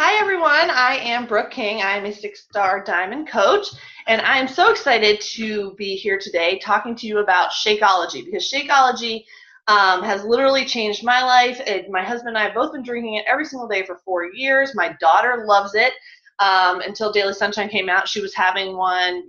Hi everyone, I am Brooke King. I'm a six-star diamond coach, and I am so excited to be here today talking to you about Shakeology because Shakeology has literally changed my life. My husband and I have both been drinking it every single day for 4 years. My daughter loves it. Until Daily Sunshine came out, she was having one,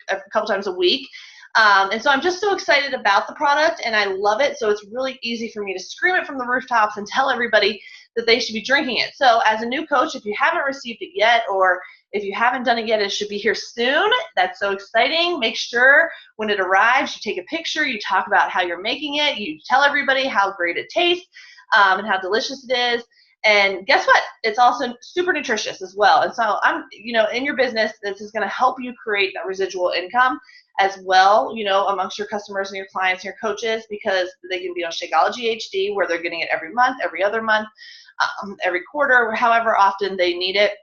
a couple times a week. And so I'm just so excited about the product, and I love it. So it's really easy for me to scream it from the rooftops and tell everybody that they should be drinking it. So as a new coach, if you haven't received it yet, or if you haven't done it yet, it should be here soon. That's so exciting. Make sure when it arrives, you take a picture, you talk about how you're making it, you tell everybody how great it tastes, and how delicious it is. And guess what? It's also super nutritious as well. And so in your business, this is going to help you create that residual income as well, amongst your customers and your clients and your coaches, because they can be on Shakeology HD, where they're getting it every month, every other month, every quarter, however often they need it.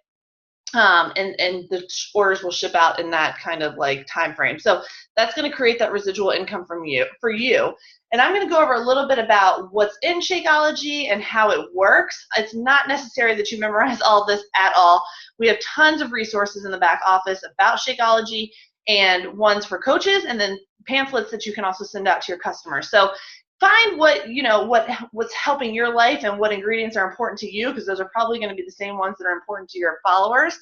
And the orders will ship out in that kind of like time frame. So that's going to create that residual income for you. And I'm going to go over a little bit about what's in Shakeology and how it works. It's not necessary that you memorize all this at all. We have tons of resources in the back office about Shakeology, and ones for coaches, and then pamphlets that you can also send out to your customers. So find what's helping your life and what ingredients are important to you, because those are probably going to be the same ones that are important to your followers,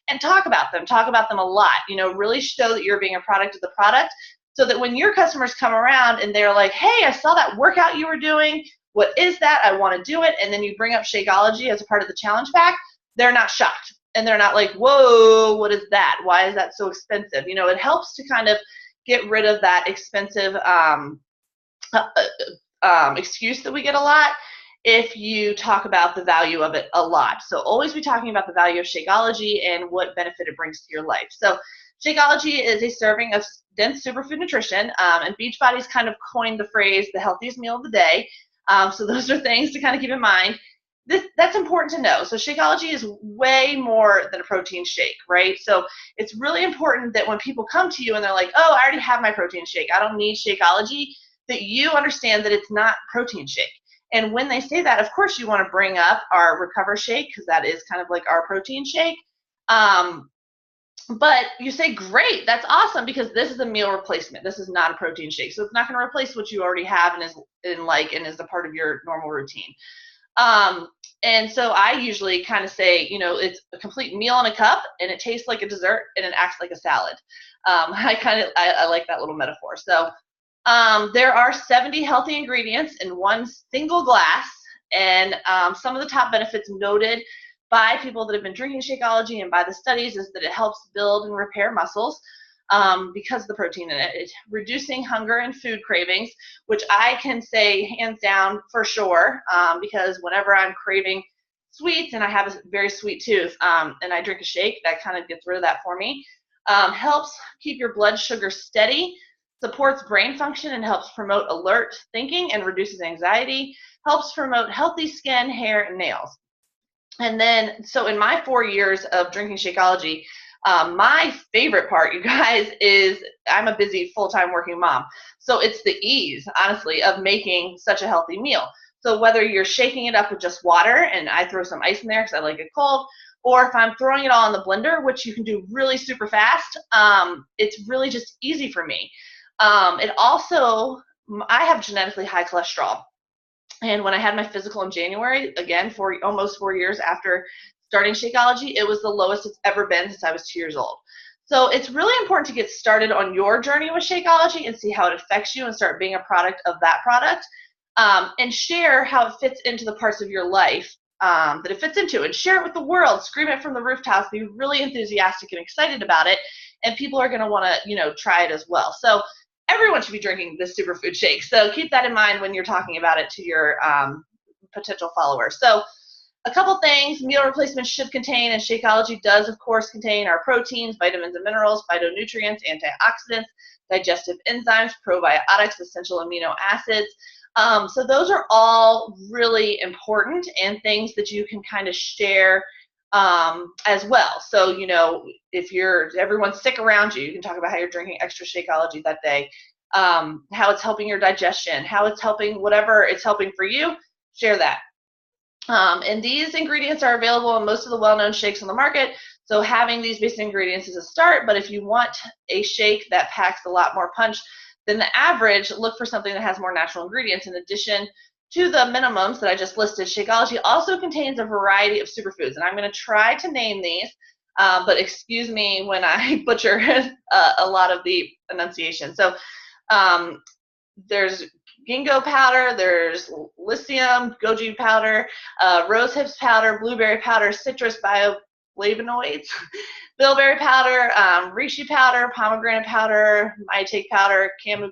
and talk about them a lot. Really show that you're being a product of the product, so that when your customers come around and they're like, hey, I saw that workout you were doing, what is that? I want to do it. And then you bring up Shakeology as a part of the challenge pack, they're not shocked. And they're not like, whoa, what is that? Why is that so expensive? It helps to kind of get rid of that expensive excuse that we get a lot if you talk about the value of it a lot. So always be talking about the value of Shakeology and what benefit it brings to your life. So Shakeology is a serving of dense superfood nutrition, and Beachbody's kind of coined the phrase the healthiest meal of the day. So those are things to kind of keep in mind. That's important to know. So Shakeology is way more than a protein shake, right? So it's really important that when people come to you and they're like, oh, I already have my protein shake, I don't need Shakeology, that you understand that it's not protein shake. And when they say that, of course, you want to bring up our Recover Shake, because that is kind of like our protein shake. But you say, great, that's awesome, because this is a meal replacement. This is not a protein shake. So it's not going to replace what you already have and is a part of your normal routine. And so I usually kind of say, it's a complete meal in a cup, and it tastes like a dessert, and it acts like a salad. I like that little metaphor. So there are 70 healthy ingredients in one single glass, and some of the top benefits noted by people that have been drinking Shakeology and by the studies is that it helps build and repair muscles, because of the protein in it. It's reducing hunger and food cravings, which I can say hands down for sure, because whenever I'm craving sweets, and I have a very sweet tooth, and I drink a shake, that kind of gets rid of that for me. Helps keep your blood sugar steady, supports brain function, and helps promote alert thinking and reduces anxiety, helps promote healthy skin, hair, and nails. And then, so in my 4 years of drinking Shakeology, my favorite part, you guys, is I'm a busy full-time working mom. So it's the ease, honestly, of making such a healthy meal. So whether you're shaking it up with just water, and I throw some ice in there because I like it cold, or if I'm throwing it all in the blender, which you can do really super fast, it's really just easy for me. It also, I have genetically high cholesterol. And when I had my physical in January, again, almost 4 years after starting Shakeology, it was the lowest it's ever been since I was 2 years old. So it's really important to get started on your journey with Shakeology and see how it affects you and start being a product of that product, and share how it fits into the parts of your life that it fits into, and share it with the world. Scream it from the rooftops. Be really enthusiastic and excited about it, and people are going to want to, try it as well. So everyone should be drinking this superfood shake. So keep that in mind when you're talking about it to your potential followers. So a couple things meal replacements should contain, and Shakeology does, of course, contain our proteins, vitamins and minerals, phytonutrients, antioxidants, digestive enzymes, probiotics, essential amino acids. So those are all really important and things that you can kind of share as well. So, if everyone's sick around you, you can talk about how you're drinking extra Shakeology that day, how it's helping your digestion, how it's helping whatever it's helping for you, share that. And these ingredients are available in most of the well-known shakes on the market. So having these basic ingredients is a start, but if you want a shake that packs a lot more punch than the average, look for something that has more natural ingredients. In addition to the minimums that I just listed, Shakeology also contains a variety of superfoods, and I'm going to try to name these, but excuse me when I butcher a lot of the enunciation. So there's ginkgo powder, there's lithium, goji powder, rose hips powder, blueberry powder, citrus bioflavonoids, bilberry powder, reishi powder, pomegranate powder, maitake powder, camu,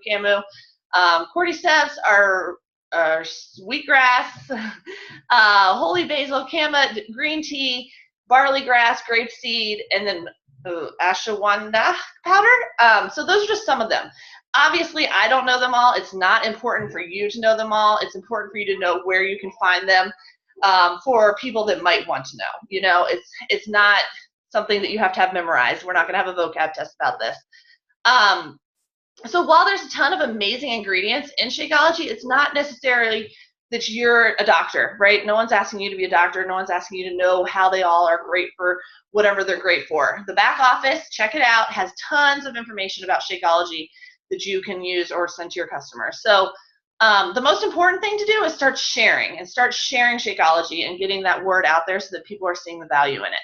cordyceps, are wheatgrass, holy basil, kama, green tea, barley grass, grapeseed, and then ashwagandha powder. So those are just some of them. Obviously, I don't know them all. It's not important for you to know them all. It's important for you to know where you can find them for people that might want to know. You know, it's not something that you have to have memorized. We're not going to have a vocab test about this. So while there's a ton of amazing ingredients in Shakeology, it's not necessarily that you're a doctor, right? No one's asking you to be a doctor. No one's asking you to know how they all are great for whatever they're great for. The back office, check it out, has tons of information about Shakeology that you can use or send to your customers. So the most important thing to do is start sharing Shakeology and getting that word out there so that people are seeing the value in it.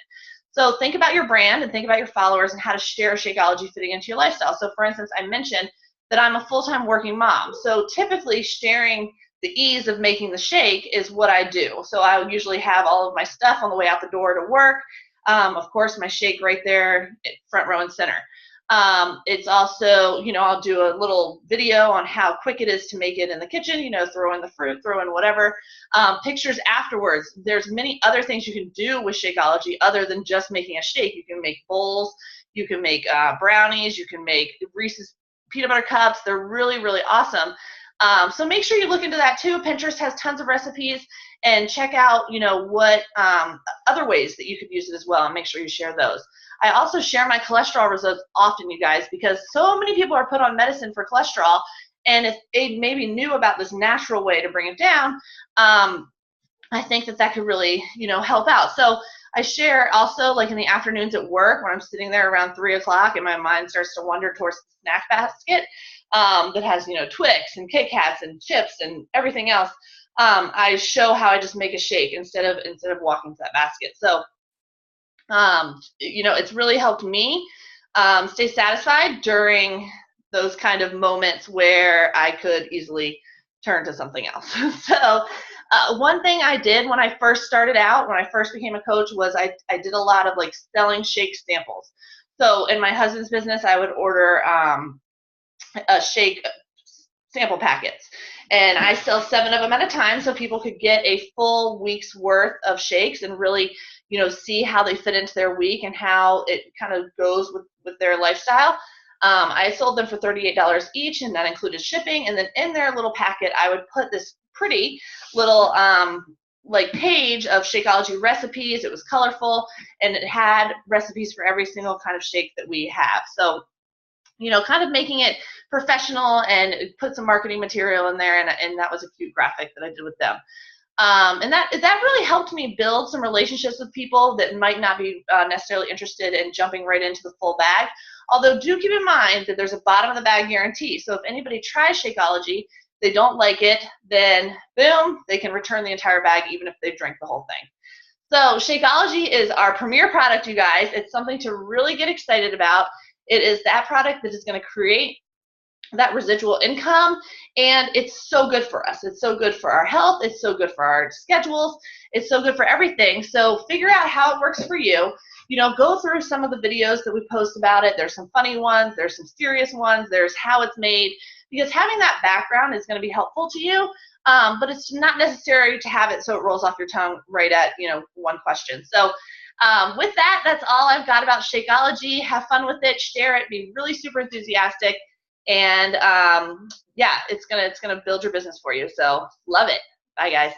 So think about your brand and think about your followers and how to share Shakeology fitting into your lifestyle. So for instance, I mentioned that I'm a full-time working mom. So typically sharing the ease of making the shake is what I do. So I would usually have all of my stuff on the way out the door to work. Of course, my shake right there, front row and center. It's also, you know, I'll do a little video on how quick it is to make it in the kitchen, you know, throw in the fruit, throw in whatever. Pictures afterwards. There's many other things you can do with Shakeology other than just making a shake. You can make bowls, you can make brownies, you can make Reese's peanut butter cups. They're really, really awesome. So make sure you look into that too. Pinterest has tons of recipes, and check out, you know, what other ways that you could use it as well, and make sure you share those. I also share my cholesterol results often, you guys, because so many people are put on medicine for cholesterol, and if they maybe knew about this natural way to bring it down, I think that could really, you know, help out. So I share also, like in the afternoons at work when I'm sitting there around 3 o'clock and my mind starts to wander towards the snack basket that has, you know, Twix and Kit Kats and chips and everything else. I show how I just make a shake instead of walking to that basket. So you know, it's really helped me stay satisfied during those kind of moments where I could easily turn to something else. So one thing I did when I first started out, when I first became a coach, was I did a lot of like selling shake samples. So in my husband's business, I would order a shake sample packets, and I sell 7 of them at a time so people could get a full week's worth of shakes and really, you know, see how they fit into their week and how it kind of goes with their lifestyle. I sold them for $38 each, and that included shipping. And then in their little packet, I would put this pretty little like page of Shakeology recipes. It was colorful, and it had recipes for every single kind of shake that we have. So, you know, kind of making it professional, and put some marketing material in there, and that was a cute graphic that I did with them. And that really helped me build some relationships with people that might not be necessarily interested in jumping right into the full bag. Although do keep in mind that there's a bottom of the bag guarantee. So if anybody tries Shakeology, they don't like it, then boom, they can return the entire bag even if they drink the whole thing. So Shakeology is our premier product, you guys. It's something to really get excited about. It is that product that is going to create that residual income, and it's so good for us. It's so good for our health. It's so good for our schedules. It's so good for everything. So figure out how it works for you. You know, go through some of the videos that we post about it. There's some funny ones. There's some serious ones. There's how it's made, because having that background is going to be helpful to you. But it's not necessary to have it so it rolls off your tongue right at, you know, one question. So with that, that's all I've got about Shakeology. Have fun with it. Share it. Be really super enthusiastic. And yeah, it's gonna build your business for you. So love it. Bye, guys.